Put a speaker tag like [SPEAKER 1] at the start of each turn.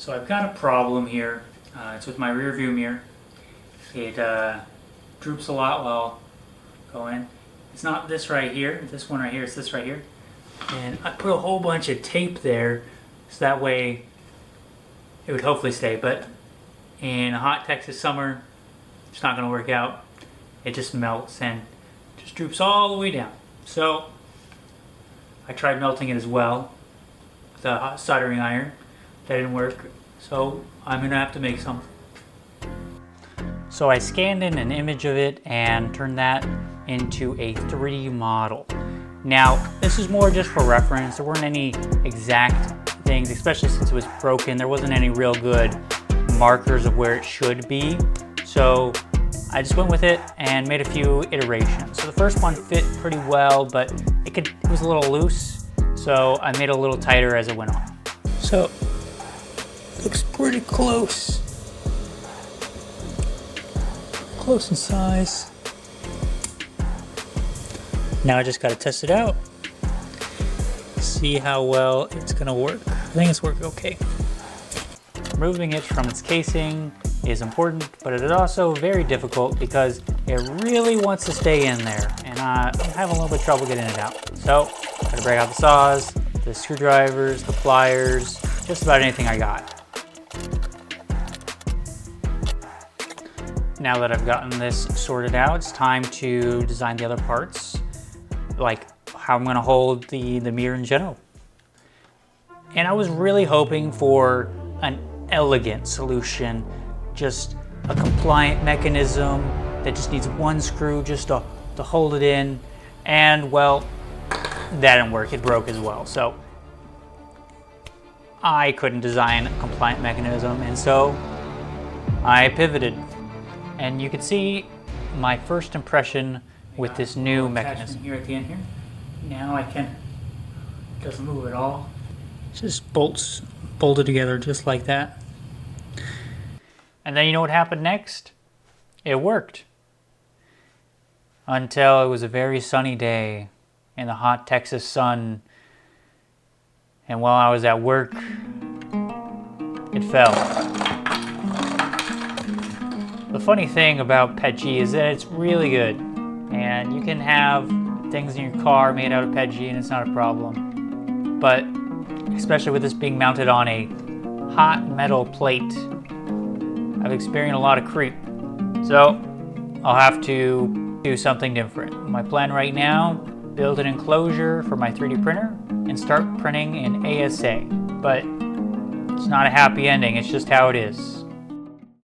[SPEAKER 1] So I've got a problem here. It's with my rear view mirror. It droops a lot while going. It's not this right here, this one right here, it's this right here. And I put a whole bunch of tape there so that way it would hopefully stay. But in a hot Texas summer, it's not going to work out. It just melts and just droops all the way down. So I tried melting it as well with a hot soldering iron. That didn't work. So I'm going to have to make something. So I scanned in an image of it and turned that into a 3D model. Now, this is more just for reference. There weren't any exact things, especially since it was broken. There wasn't any real good markers of where it should be. So I just went with it and made a few iterations. So the first one fit pretty well, but it was a little loose. So I made it a little tighter as it went on. So, looks pretty close. Close in size. Now I just got to test it out. See how well it's going to work. I think it's working okay. Removing it from its casing is important, but it is also very difficult because it really wants to stay in there, and I'm having a little bit of trouble getting it out. So, got to break out the saws, the screwdrivers, the pliers, just about anything I got. Now that I've gotten this sorted out, it's time to design the other parts, like how I'm going to hold the mirror in general. And I was really hoping for an elegant solution, just a compliant mechanism that just needs one screw just to hold it in. And well, that didn't work, it broke as well. So I couldn't design a compliant mechanism, and so I pivoted. And you can see my first impression with this new mechanism. Here at the end here. Now I can, it doesn't move at all. It's just bolted together just like that. And then you know what happened next? It worked. Until it was a very sunny day in the hot Texas sun. And while I was at work, it fell. The funny thing about petg is that it's really good, and you can have things in your car made out of petg and it's not a problem. But especially with this being mounted on a hot metal plate, I've experienced a lot of creep. So I'll have to do something different. My plan right now, build an enclosure for my 3D printer and start printing in ASA. But it's not a happy ending, it's just how it is.